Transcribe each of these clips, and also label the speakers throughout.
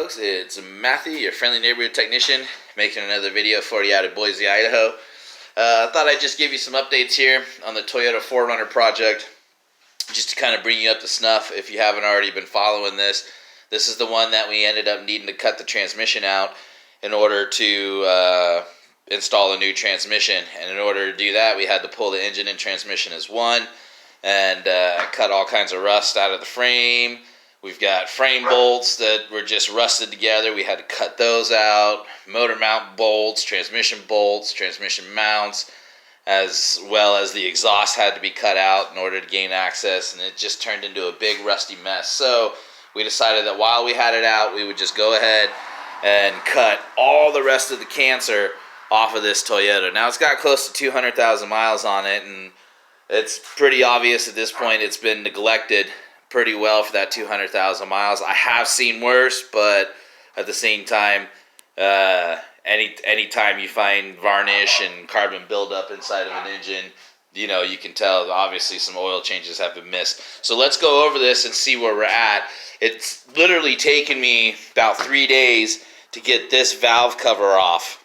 Speaker 1: folks, it's Matthew, your friendly neighborhood technician, making another video for you out of Boise, Idaho. I thought I'd just give you some updates here on the Toyota 4Runner project, just to kind of bring you up to snuff if you haven't already been following this. This is the one that we ended up needing to cut the transmission out in order to install a new transmission. And in order to do that, we had to pull the engine and transmission as one and cut all kinds of rust out of the frame. We've got frame bolts that were just rusted together. We had to cut those out. Motor mount bolts, transmission mounts, as well as the exhaust had to be cut out in order to gain access, and it just turned into a big rusty mess. So we decided that while we had it out, we would just go ahead and cut all the rest of the cancer off of this Toyota. Now, it's got close to 200,000 miles on it, and it's pretty obvious at this point it's been neglected pretty well for that 200,000 miles. I have seen worse, but at the same time, any time you find varnish and carbon buildup inside of an engine, you know, you can tell obviously some oil changes have been missed. So let's go over this and see where we're at. It's literally taken me about 3 days to get this valve cover off.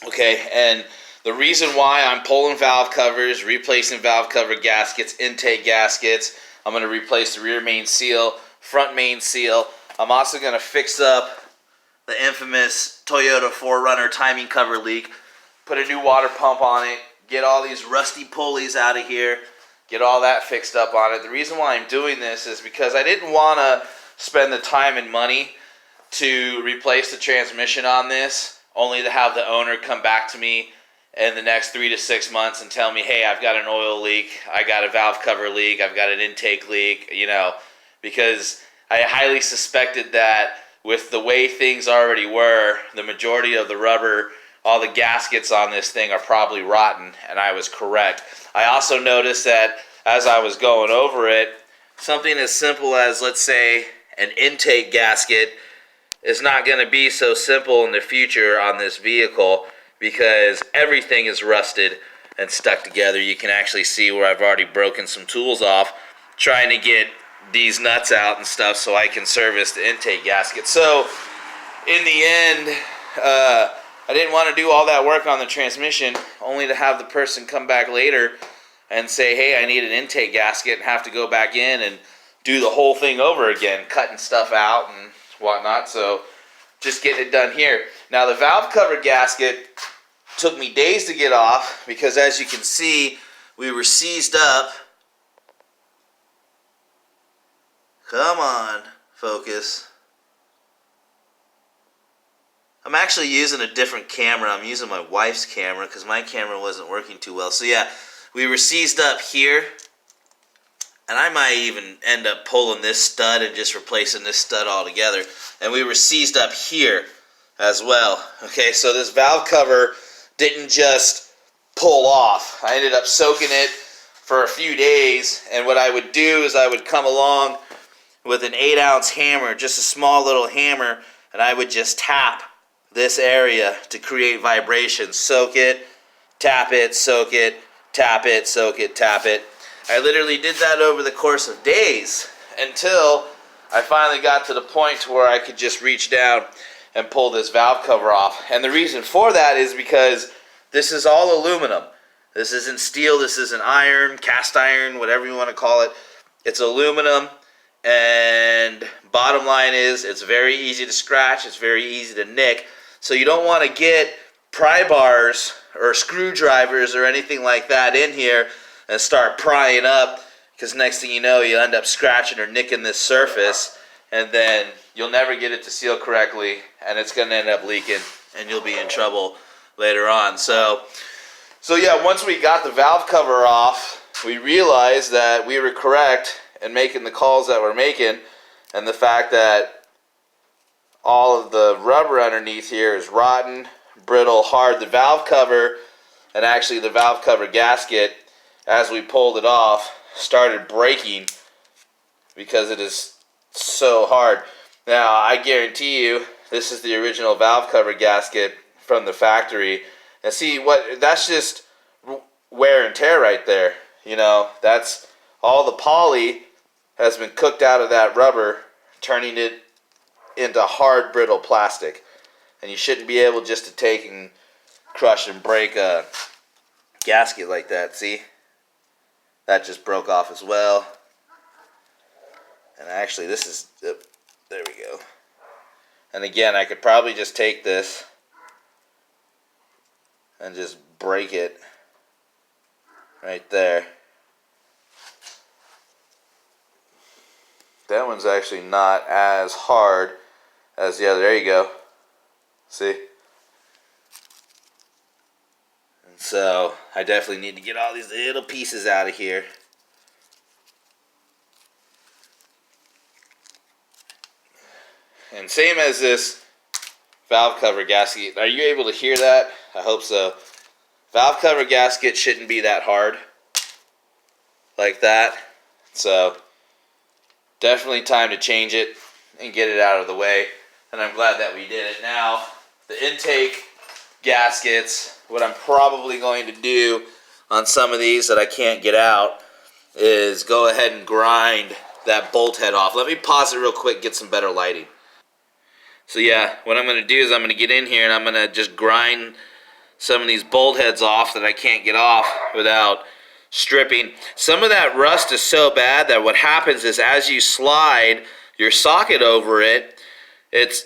Speaker 1: Okay, and the reason why I'm pulling valve covers, replacing valve cover gaskets, intake gaskets, I'm going to replace the rear main seal, front main seal. I'm also going to fix up the infamous Toyota 4Runner timing cover leak, put a new water pump on it, get all these rusty pulleys out of here, get all that fixed up on it. The reason why I'm doing this is because I didn't want to spend the time and money to replace the transmission on this, only to have the owner come back to me in the next 3 to 6 months and tell me, hey, I've got an oil leak, I got a valve cover leak, I've got an intake leak, you know, because I highly suspected that with the way things already were, the majority of the rubber, all the gaskets on this thing are probably rotten, and I was correct. I also noticed that as I was going over it, something as simple as, let's say, an intake gasket is not going to be so simple in the future on this vehicle, because everything is rusted and stuck together. You can actually see where I've already broken some tools off trying to get these nuts out and stuff so I can service the intake gasket. So in the end, I didn't want to do all that work on the transmission only to have the person come back later and say, hey, I need an intake gasket, and have to go back in and do the whole thing over again, cutting stuff out and whatnot. So just getting it done here. Now, the valve cover gasket took me days to get off because, as you can see, we were seized up. Come on, focus. I'm actually using a different camera. I'm using my wife's camera because my camera wasn't working too well. So yeah, we were seized up here. And I might even end up pulling this stud and just replacing this stud altogether. And we were seized up here as well. Okay, so this valve cover didn't just pull off. I ended up soaking it for a few days. And what I would do is I would come along with an 8-ounce hammer, just a small little hammer, and I would just tap this area to create vibration. Soak it, tap it, soak it, tap it, soak it, tap it. I literally did that over the course of days until I finally got to the point to where I could just reach down and pull this valve cover off. And the reason for that is because this is all aluminum. This isn't steel, this isn't iron, cast iron, whatever you want to call it. It's aluminum, and bottom line is it's very easy to scratch, it's very easy to nick. So you don't want to get pry bars or screwdrivers or anything like that in here and start prying up, because next thing you know, you end up scratching or nicking this surface, and then you'll never get it to seal correctly, and it's going to end up leaking, and you'll be in trouble later on. So yeah, once we got the valve cover off, we realized that we were correct in making the calls that we're making, and the fact that all of the rubber underneath here is rotten, brittle, hard. The valve cover, and actually the valve cover gasket, as we pulled it off, started breaking because it is so hard. Now, I guarantee you, this is the original valve cover gasket from the factory. And see, that's just wear and tear right there. You know, that's all the poly has been cooked out of that rubber, turning it into hard, brittle plastic. And you shouldn't be able just to take and crush and break a gasket like that. See? That just broke off as well. And actually, this is, there we go. And again, I could probably just take this and just break it right there. That one's actually not as hard as the other. There you go. See? And so I definitely need to get all these little pieces out of here. And same as this valve cover gasket. Are you able to hear that? I hope so. Valve cover gasket shouldn't be that hard. Like that. So definitely time to change it and get it out of the way. And I'm glad that we did it. Now, the intake gaskets, what I'm probably going to do on some of these that I can't get out is go ahead and grind that bolt head off. Let me pause it real quick, get some better lighting. So yeah, what I'm going to do is I'm going to get in here and I'm going to just grind some of these bolt heads off that I can't get off without stripping. Some of that rust is so bad that what happens is as you slide your socket over it, it's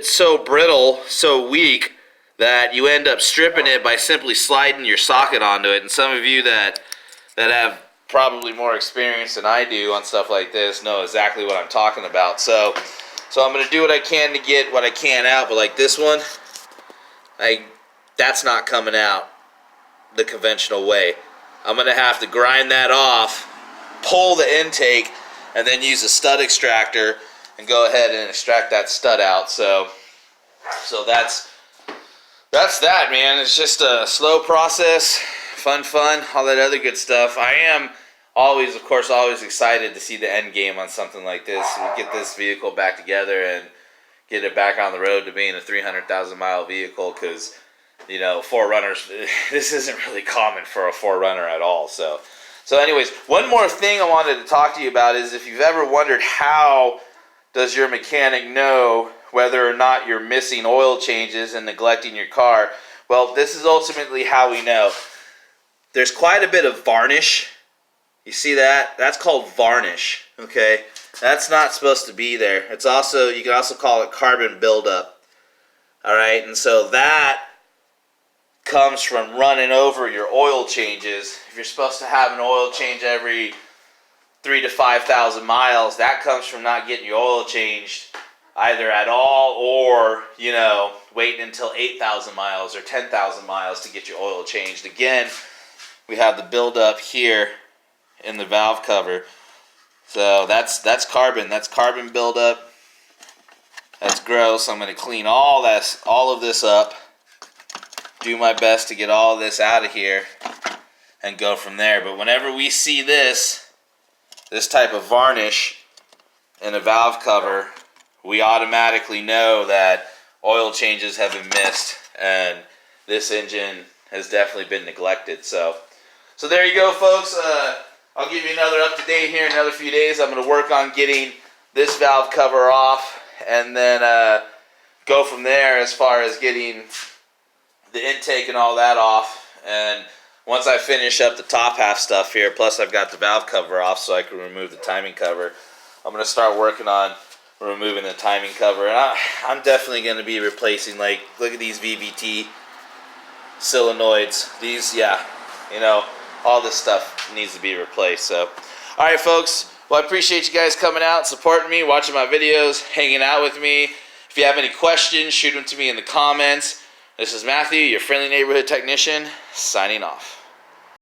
Speaker 1: so brittle, so weak, that you end up stripping it by simply sliding your socket onto it. And some of you that have probably more experience than I do on stuff like this know exactly what I'm talking about. So I'm going to do what I can to get what I can out, but like this one, that's not coming out the conventional way. I'm going to have to grind that off, pull the intake, and then use a stud extractor and go ahead and extract that stud out. So that's that, man. It's just a slow process, fun, all that other good stuff. I am always, of course, always excited to see the end game on something like this. We get this vehicle back together and get it back on the road to being a 300,000 mile vehicle, because you know, 4Runners, this isn't really common for a 4Runner at all. So anyways, one more thing I wanted to talk to you about is if you've ever wondered how does your mechanic know whether or not you're missing oil changes and neglecting your car. Well, this is ultimately how we know. There's quite a bit of varnish. You see that? That's called varnish, okay? That's not supposed to be there. It's also, you can also call it carbon buildup. All right, and so that comes from running over your oil changes. If you're supposed to have an oil change every 3,000 to 5,000 miles, that comes from not getting your oil changed either at all or, you know, waiting until 8,000 miles or 10,000 miles to get your oil changed. Again, we have the buildup here in the valve cover. So that's carbon. That's carbon buildup. That's gross. I'm going to clean all of this up. Do my best to get all this out of here and go from there. But whenever we see this type of varnish in a valve cover, we automatically know that oil changes have been missed and this engine has definitely been neglected. So there you go, folks. I'll give you another up-to-date here in another few days. I'm going to work on getting this valve cover off and then go from there as far as getting the intake and all that off. And once I finish up the top half stuff here, plus I've got the valve cover off so I can remove the timing cover, I'm going to start working on removing the timing cover. And I'm definitely going to be replacing, like, look at these VVT solenoids. These, yeah, you know, all this stuff needs to be replaced. So, all right, folks. Well, I appreciate you guys coming out, supporting me, watching my videos, hanging out with me. If you have any questions, shoot them to me in the comments. This is Matthew, your friendly neighborhood technician, signing off.